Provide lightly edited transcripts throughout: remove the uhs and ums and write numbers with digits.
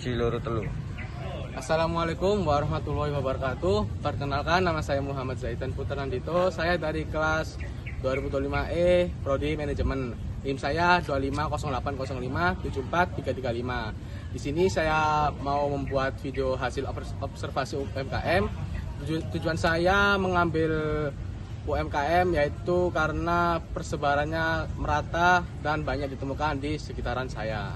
siji loro telu. Assalamualaikum warahmatullahi wabarakatuh. Perkenalkan, nama saya Muhammad Zaidan Putra Nandito. Saya dari kelas 2025E Prodi Manajemen. NIM saya 250805743535. Di sini saya mau membuat video hasil observasi UMKM. Tujuan saya mengambil UMKM yaitu karena persebarannya merata dan banyak ditemukan di sekitaran saya.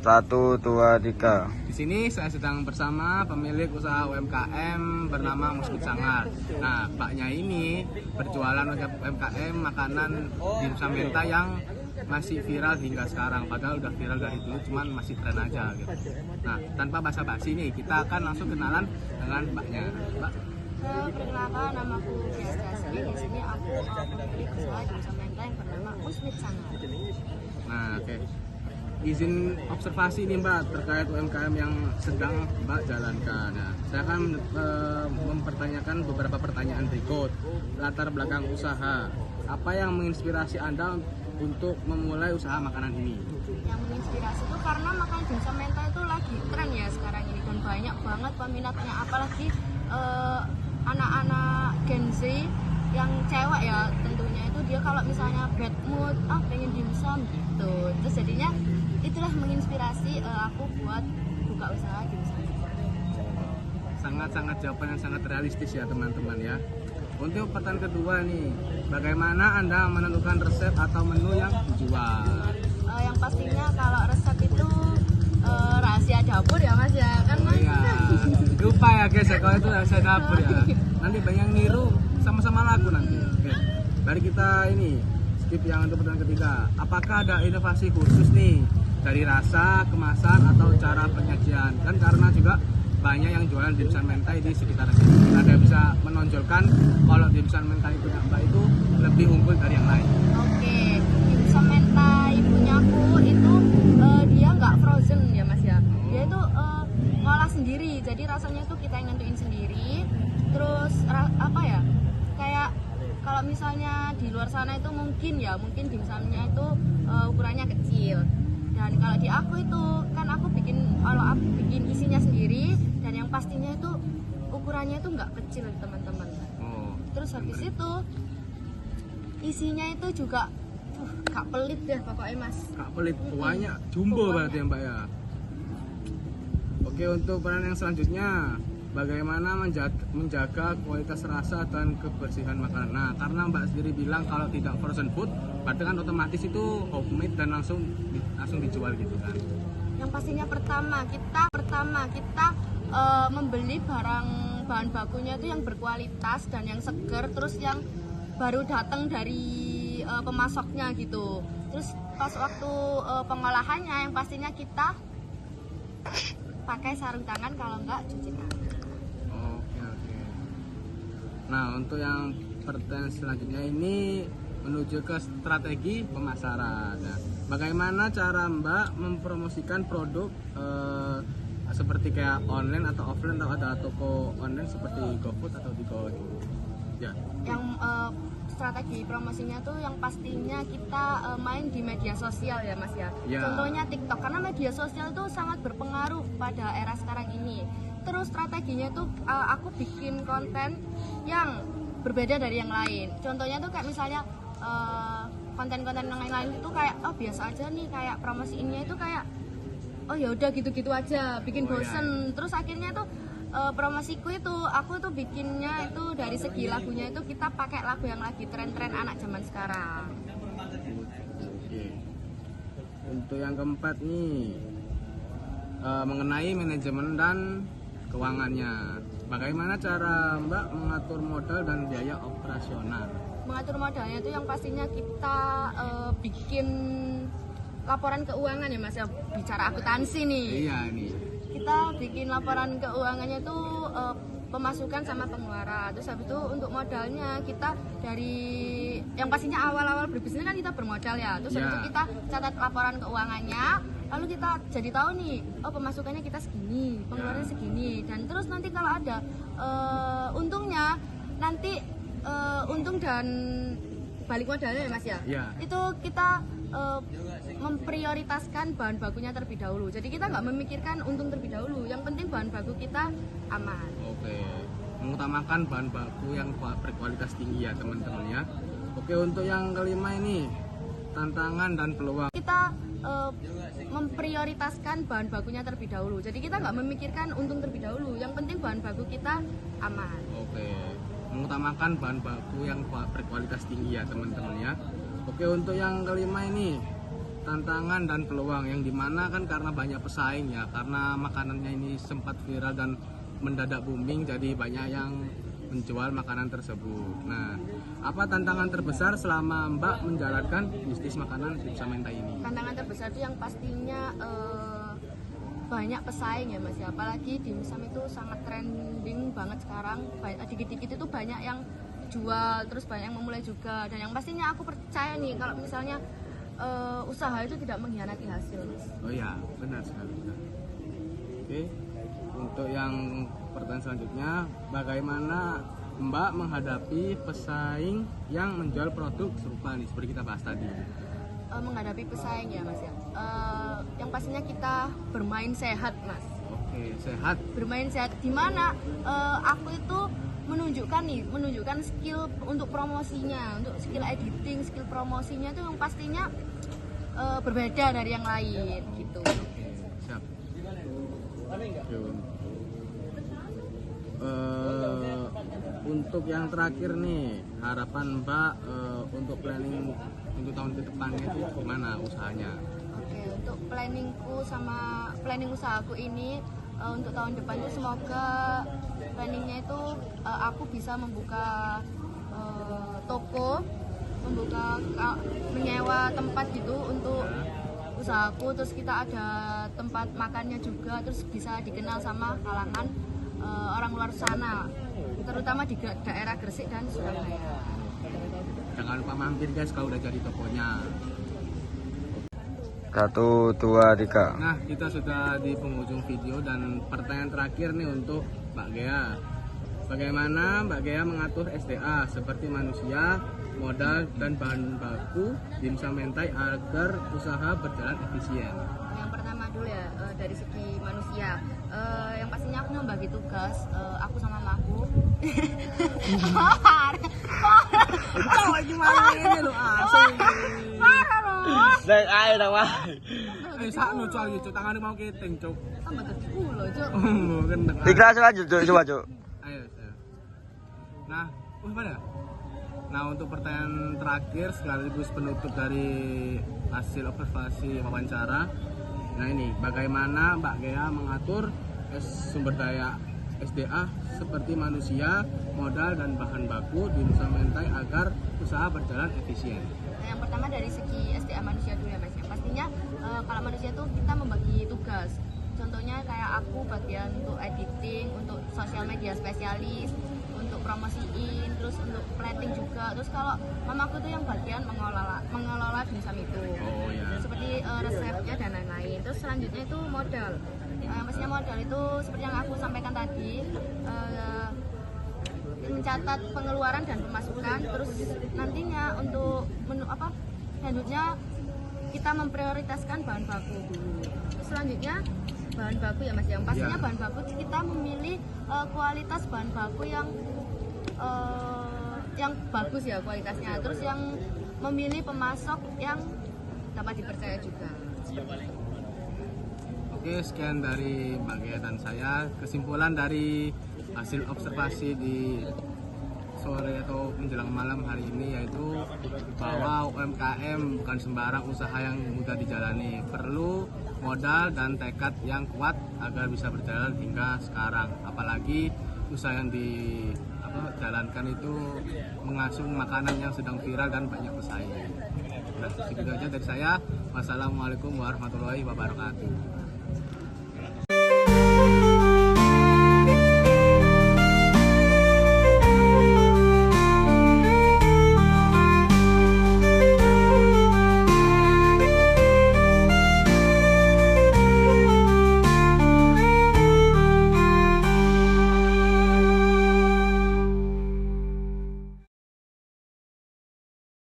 1, 2, 3. Di sini saya sedang bersama pemilik usaha UMKM bernama Musbit Sangar. Nah, Mbaknya ini berjualan UMKM makanan dimsum menta yang masih viral hingga sekarang. Padahal udah viral dari dulu, cuman masih tren aja gitu. Nah, tanpa basa-basi nih, kita akan langsung kenalan dengan Mbaknya. Mbak. Perkenalkan, namaku Fias. Di sini aku pemilik usaha dimsum menta yang bernama Musbit Sangar. Nah, oke. Izin observasi nih Mbak terkait UMKM yang sedang Mbak jalankan. Nah, saya akan mempertanyakan beberapa pertanyaan berikut. Latar belakang usaha, apa yang menginspirasi Anda untuk memulai usaha makanan ini? Yang menginspirasi itu karena makan dimsum menta itu lagi tren ya sekarang ini, dan banyak banget peminatnya, apalagi anak-anak Gen Z yang cewek ya tentunya, itu dia kalau misalnya bad mood, pengen dimsum gitu. Terus jadinya itulah menginspirasi aku buat buka usaha dimsum. Sangat-sangat jawaban yang sangat realistis ya teman-teman ya. Untuk pertanyaan kedua nih, bagaimana Anda menentukan resep atau menu yang dijual? Yang pastinya kalau resep itu rahasia dapur ya Mas ya, kan Mas? Iya, lupa ya guys ya, kalau itu rahasia dapur ya. Nanti banyak yang niru, sama-sama laku nanti. Oke, mari kita ini skip yang untuk pertanyaan ketiga. Apakah ada inovasi khusus nih dari rasa, kemasan, atau cara penyajian? Kan karena juga banyak yang jualan dimsum menta di sekitar sini. Ada bisa menonjolkan kalau dimsum menta itu Mbak itu lebih unggul dari yang lain. Oke, dimsum menta ibunya aku itu dia nggak frozen ya Mas ya. Dia itu ngolah sendiri, jadi rasanya itu kita yang nentuin sendiri. Terus apa ya? Kayak kalau misalnya di luar sana itu mungkin dimsumnya itu ukurannya kecil. Dan kalau di aku itu kan aku bikin isinya sendiri, dan yang pastinya itu ukurannya itu nggak kecil teman-teman. Terus habis itu isinya itu juga gak pelit deh pokoknya Mas. Gak pelit, banyak jumbo berarti ya Mbak ya. Oke, untuk peran yang selanjutnya, bagaimana menjaga kualitas rasa dan kebersihan makanan. Nah, karena Mbak sendiri bilang kalau tidak frozen food, berarti kan otomatis itu homemade dan langsung dijual gitu kan. Yang pastinya pertama kita membeli bahan bakunya itu yang berkualitas dan yang seger, terus yang baru datang dari pemasoknya gitu. Terus pas waktu pengolahannya yang pastinya kita pakai sarung tangan, kalau enggak cuci tangan. Oke. Nah, untuk yang pertanyaan selanjutnya ini menuju ke strategi pemasaran. Nah, bagaimana cara Mbak mempromosikan produk seperti kayak online atau offline, atau ada toko online seperti GoFood atau Bigo ya? Yang strategi promosinya tuh yang pastinya kita main di media sosial ya Mas ya. Contohnya TikTok, karena media sosial itu sangat berpengaruh pada era sekarang ini. Terus strateginya tuh aku bikin konten yang berbeda dari yang lain. Contohnya tuh kayak misalnya konten-konten yang lain itu kayak biasa aja nih, kayak promosiinnya itu kayak ya udah gitu-gitu aja, bikin bosen. Terus akhirnya tuh promosiku itu aku tuh bikinnya itu dari segi lagunya itu kita pakai lagu yang lagi tren-tren anak zaman sekarang. Oke. Untuk yang keempat nih, mengenai manajemen dan keuangannya, bagaimana cara Mbak mengatur modal dan biaya operasional? Mengatur modalnya itu yang pastinya kita bikin laporan keuangan ya Mas ya, bicara akuntansi nih. Iya nih. Kita bikin laporan keuangannya itu pemasukan sama pengeluaran. Terus habis itu untuk modalnya kita dari yang pastinya awal-awal berbisnis kan kita bermodal ya. Terus habis itu kita catat laporan keuangannya, lalu kita jadi tahu nih, pemasukannya kita segini, pengeluarannya segini. Dan terus nanti kalau ada untungnya, nanti untung dan balik modalnya ya Mas ya. Iya. Itu kita memprioritaskan bahan bakunya terlebih dahulu. Jadi kita nggak memikirkan untung terlebih dahulu. Yang penting bahan baku kita aman. Oke, mengutamakan bahan baku yang berkualitas tinggi ya teman-teman ya. Oke, untuk yang kelima ini tantangan dan peluang. Kita memprioritaskan bahan bakunya terlebih dahulu. Jadi kita nggak memikirkan untung terlebih dahulu. Yang penting bahan baku kita aman. Oke, mengutamakan bahan baku yang berkualitas tinggi ya teman-teman ya. Oke, untuk yang kelima ini tantangan dan peluang, yang dimana kan karena banyak pesaing ya, karena makanannya ini sempat viral dan mendadak booming, jadi banyak yang menjual makanan tersebut. Nah, apa tantangan terbesar selama Mbak menjalankan bisnis makanan dimsum mentai ini? Tantangan terbesar itu yang pastinya banyak pesaing ya Mas ya. Apalagi dimsum itu sangat trending banget sekarang. Dikit-dikit itu banyak yang jual, terus banyak yang memulai juga. Dan yang pastinya aku percaya nih kalau misalnya usaha itu tidak mengkhianati hasil, Mas. Oh ya, benar sekali. Benar. Oke, untuk yang pertanyaan selanjutnya, bagaimana Mbak menghadapi pesaing yang menjual produk serupa nih seperti kita bahas tadi? Menghadapi pesaing ya Mas ya. Yang pastinya kita bermain sehat Mas. Oke, sehat. Bermain sehat di mana aku itu menunjukkan skill untuk promosinya, untuk skill editing, skill promosinya itu yang pastinya berbeda dari yang lain gitu. Oke, siap. Oke, untuk yang terakhir nih, harapan Mbak untuk planning untuk tahun ke depannya itu gimana usahanya? Oke, untuk planning usahaku ini untuk tahun depan itu semoga planningnya itu aku bisa membuka toko, menyewa tempat gitu untuk usahaku, terus kita ada tempat makannya juga, terus bisa dikenal sama kalangan orang luar sana, terutama di daerah Gresik dan Surabaya. Jangan lupa mampir guys kalau udah jadi tokonya. 1, 2, 3. Nah, kita sudah di penghujung video dan pertanyaan terakhir nih untuk Mbak Gea. Bagaimana Mbak Gea mengatur SDA seperti manusia, modal, dan bahan baku dimsum mentai agar usaha berjalan efisien? Yang pertama dulu ya, dari segi manusia, yang pastinya aku membagi tugas, aku sama mamaku. Kau gimana ini lo asing? Dek ae ta, Wah. Sakno soal gitu, tangannya mau keting, Cuk. Tambah tadi ulo, Cuk. Gendeng. Ikhlas lanjut, Cuk. Coba, Cuk. Ayo. Nah, pada. Nah, untuk pertanyaan terakhir sekaligus penutup dari hasil observasi wawancara. Nah, ini bagaimana Mbak Gea mengatur sumber daya SDA seperti manusia, modal, dan bahan baku dimsum mentai agar usaha berjalan efisien? Nah, yang pertama dari segi SDA manusia dulu ya Mas. Yang pastinya kalau manusia tuh kita membagi tugas. Contohnya kayak aku bagian untuk editing, untuk sosial media spesialis, untuk promosiin, terus untuk plating juga. Terus kalau mamaku tuh yang bagian mengelola dimsum itu. Oh ya. Seperti resepnya dan lain-lain. Terus selanjutnya itu modal. Maksudnya modal itu seperti yang aku sampaikan tadi, mencatat pengeluaran dan pemasukan. Terus nantinya untuk selanjutnya kita memprioritaskan bahan baku dulu. Terus selanjutnya bahan baku ya Mas, yang pastinya bahan baku kita memilih kualitas bahan baku yang bagus ya kualitasnya. Terus yang memilih pemasok yang dapat dipercaya juga. Oke, sekian dari Mbak Gea dan saya. Kesimpulan dari hasil observasi di sore atau menjelang malam hari ini yaitu bahwa UMKM bukan sembarang usaha yang mudah dijalani. Perlu modal dan tekad yang kuat agar bisa berjalan hingga sekarang. Apalagi usaha yang dijalankan itu mengasuh makanan yang sedang viral dan banyak pesaing. Nah, segitu aja dari saya. Wassalamualaikum warahmatullahi wabarakatuh.